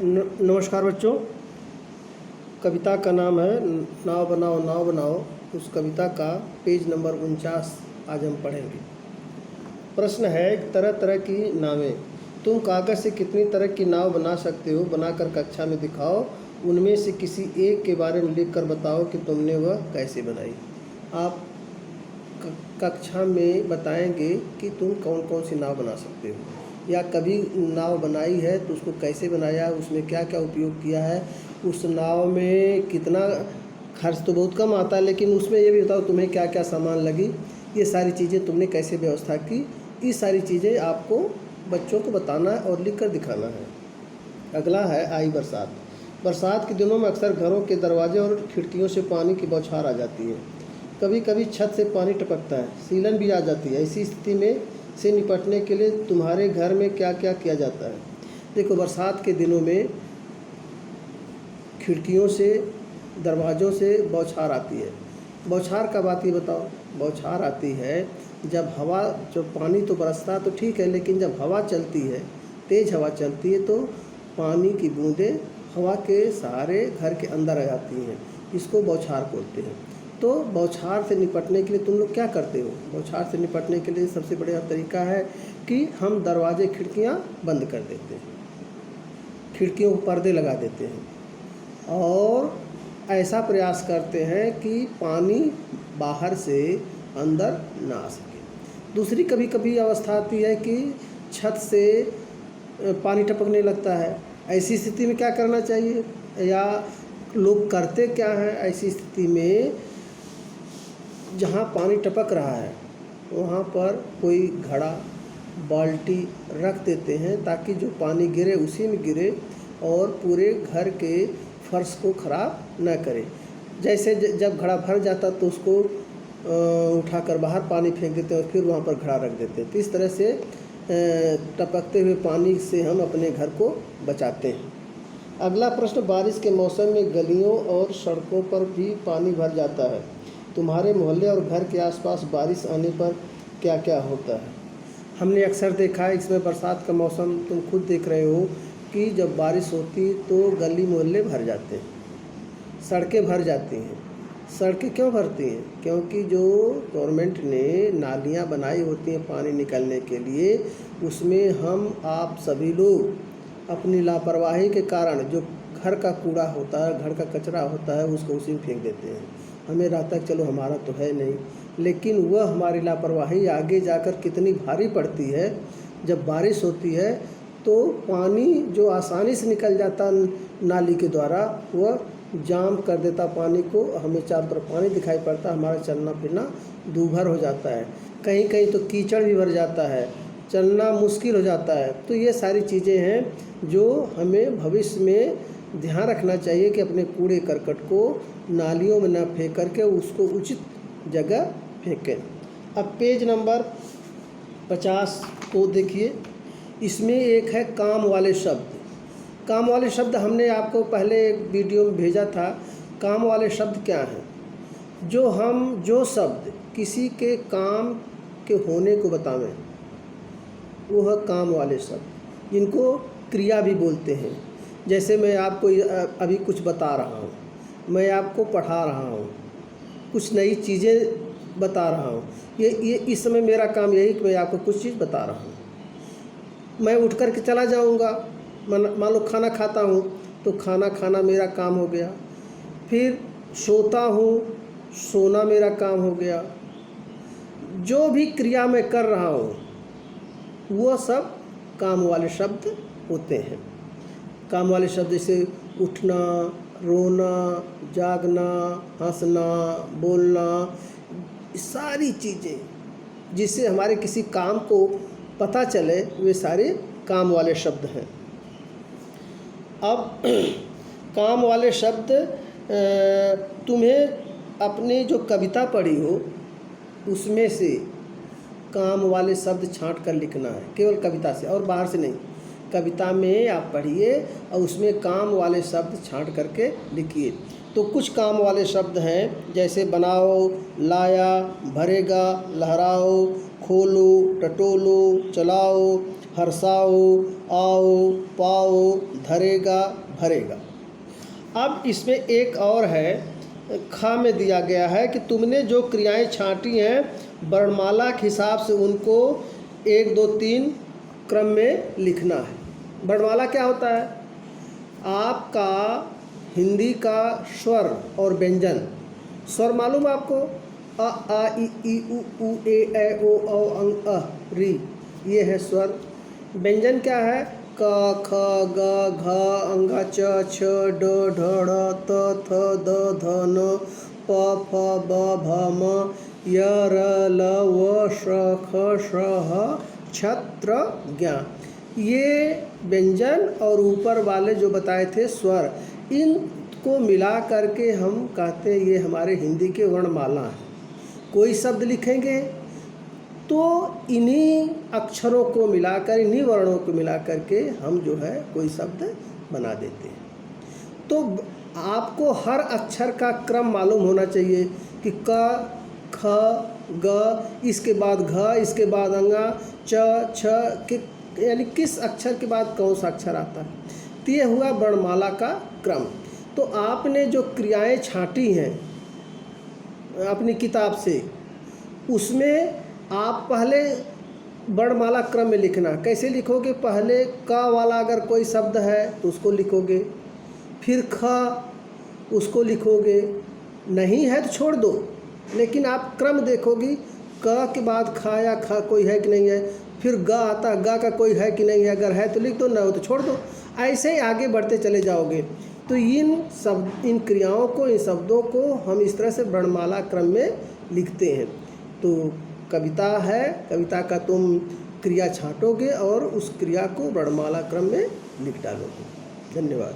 नमस्कार बच्चों। कविता का नाम है नाव बनाओ नाव बनाओ। उस कविता का पेज नंबर 49 आज हम पढ़ेंगे। प्रश्न है, तरह तरह की नावें। तुम कागज़ से कितनी तरह की नाव बना सकते हो? बनाकर कक्षा में दिखाओ। उनमें से किसी एक के बारे में लिख कर बताओ कि तुमने वह कैसे बनाई। आप कक्षा में बताएंगे कि तुम कौन कौन सी नाव बना सकते हो, या कभी नाव बनाई है तो उसको कैसे बनाया, उसमें क्या क्या उपयोग किया है, उस नाव में कितना खर्च तो बहुत कम आता है, लेकिन उसमें ये भी बताओ तुम्हें क्या क्या सामान लगी, ये सारी चीज़ें तुमने कैसे व्यवस्था की। ये सारी चीज़ें आपको बच्चों को बताना है और लिख कर दिखाना है। अगला है आई बरसात। बरसात के दिनों में अक्सर घरों के दरवाजे और खिड़कियों से पानी की बौछार आ जाती है। कभी कभी छत से पानी टपकता है, सीलन भी आ जाती है। ऐसी स्थिति में से निपटने के लिए तुम्हारे घर में क्या क्या किया जाता है? देखो, बरसात के दिनों में खिड़कियों से दरवाज़ों से बौछार आती है। बौछार कब आती है बताओ? बौछार आती है जब हवा, जो पानी तो बरसता तो ठीक है, लेकिन जब हवा चलती है, तेज़ हवा चलती है, तो पानी की बूंदें हवा के सहारे घर के अंदर आ जाती हैं। इसको बौछार बोलते हैं। तो बौछार से निपटने के लिए तुम लोग क्या करते हो? बौछार से निपटने के लिए सबसे बढ़िया तरीका है कि हम दरवाजे खिड़कियां बंद कर देते हैं, खिड़कियों को पर्दे लगा देते हैं और ऐसा प्रयास करते हैं कि पानी बाहर से अंदर ना आ सके। दूसरी कभी कभी अवस्था आती है कि छत से पानी टपकने लगता है। ऐसी स्थिति में क्या करना चाहिए, या लोग करते क्या हैं? ऐसी स्थिति में जहाँ पानी टपक रहा है वहाँ पर कोई घड़ा, बाल्टी रख देते हैं ताकि जो पानी गिरे उसी में गिरे और पूरे घर के फर्श को ख़राब न करे। जैसे जब घड़ा भर जाता तो उसको उठाकर बाहर पानी फेंक देते हैं और फिर वहाँ पर घड़ा रख देते हैं। तो इस तरह से टपकते हुए पानी से हम अपने घर को बचाते हैं। अगला प्रश्न, बारिश के मौसम में गलियों और सड़कों पर भी पानी भर जाता है। तुम्हारे मोहल्ले और घर के आसपास बारिश आने पर क्या क्या होता है? हमने अक्सर देखा है, इसमें बरसात का मौसम तुम खुद देख रहे हो कि जब बारिश होती तो गली मोहल्ले भर जाते हैं, सड़कें भर जाती हैं। सड़कें क्यों भरती हैं? क्योंकि जो गवर्नमेंट ने नालियाँ बनाई होती हैं पानी निकलने के लिए, उसमें हम आप सभी लोग अपनी लापरवाही के कारण जो घर का कूड़ा होता है, घर का कचरा होता है, उसको उसी में फेंक देते हैं। हमें रहता है चलो हमारा तो है नहीं, लेकिन वह हमारी लापरवाही आगे जाकर कितनी भारी पड़ती है। जब बारिश होती है तो पानी जो आसानी से निकल जाता नाली के द्वारा, वह जाम कर देता पानी को। हमें चारों तरफ पानी दिखाई पड़ता, हमारा चलना फिरना दूभर हो जाता है। कहीं कहीं तो कीचड़ भी भर जाता है, चलना मुश्किल हो जाता है। तो ये सारी चीज़ें हैं जो हमें भविष्य में ध्यान रखना चाहिए कि अपने कूड़े करकट को नालियों में न फेंक करके उसको उचित जगह फेंकें। अब पेज नंबर 50 को देखिए। इसमें एक है काम वाले शब्द। काम वाले शब्द हमने आपको पहले एक वीडियो में भेजा था। काम वाले शब्द क्या हैं? जो शब्द किसी के काम के होने को बतावें, वो है काम वाले शब्द, जिनको क्रिया भी बोलते हैं। जैसे मैं आपको अभी कुछ बता रहा हूँ, मैं आपको पढ़ा रहा हूँ, कुछ नई चीज़ें बता रहा हूँ। ये इस समय मेरा काम यही कि मैं आपको कुछ चीज़ बता रहा हूँ। मैं उठ कर के चला जाऊँगा, मान लो खाना खाता हूँ तो खाना खाना मेरा काम हो गया। फिर सोता हूँ, सोना मेरा काम हो गया। जो भी क्रिया मैं कर रहा हूँ वो सब काम वाले शब्द होते हैं। काम वाले शब्द जैसे उठना, रोना, जागना, हंसना, बोलना, सारी चीज़ें जिससे हमारे किसी काम को पता चले, वे सारे काम वाले शब्द हैं। अब काम वाले शब्द तुम्हें अपनी जो कविता पढ़ी हो उसमें से काम वाले शब्द छांट कर लिखना है, केवल कविता से और बाहर से नहीं। कविता में आप पढ़िए और उसमें काम वाले शब्द छांट करके लिखिए। तो कुछ काम वाले शब्द हैं, जैसे बनाओ, लाया, भरेगा, लहराओ, खोलो, टटोलो, चलाओ, हर्षाओ, आओ, पाओ, धरेगा, भरेगा। अब इसमें एक और है, खा में दिया गया है कि तुमने जो क्रियाएं छांटी हैं वर्णमाला के हिसाब से उनको 1, 2, 3 क्रम में लिखना है। वर्णमाला क्या होता है? आपका हिंदी का स्वर और व्यंजन। स्वर मालूम है आपको? अ, आ, ई, उ, ए, ओ, औ, अ, री, ये है स्वर। व्यंजन क्या है? क, ख, ग, घ, अंग, च, छ, ड, ढ, ढ़, त, थ, द, ध, न, प, फ, ब, भ, म, य, र, ल, व, श, ख, श, ह, छ, त्र, ज्ञ। ये व्यंजन और ऊपर वाले जो बताए थे स्वर, इनको मिला करके हम कहते हैं ये हमारे हिंदी के वर्णमाला हैं। कोई शब्द लिखेंगे तो इन्हीं अक्षरों को मिलाकर, इन्हीं वर्णों को मिलाकर के हम जो है कोई शब्द बना देते हैं। तो आपको हर अक्षर का क्रम मालूम होना चाहिए कि क, ख, ग, इसके बाद घ, इसके बाद अंगा, च, छ, यानी किस अक्षर के बाद कौन सा अक्षर आता है। तो ये हुआ वर्णमाला का क्रम। तो आपने जो क्रियाएं छांटी हैं अपनी किताब से, उसमें आप पहले वर्णमाला क्रम में लिखना। कैसे लिखोगे? पहले क वाला अगर कोई शब्द है तो उसको लिखोगे, फिर ख उसको लिखोगे, नहीं है तो छोड़ दो, लेकिन आप क्रम देखोगी क के बाद ख या ख कोई है कि नहीं है, फिर ग आता, ग का कोई है कि नहीं है, अगर है तो लिख दो, ना हो तो छोड़ दो। ऐसे ही आगे बढ़ते चले जाओगे। तो इन क्रियाओं को, इन शब्दों को हम इस तरह से वर्णमाला क्रम में लिखते हैं। तो कविता है, कविता का तुम क्रिया छांटोगे और उस क्रिया को वर्णमाला क्रम में लिख डालोगे। धन्यवाद।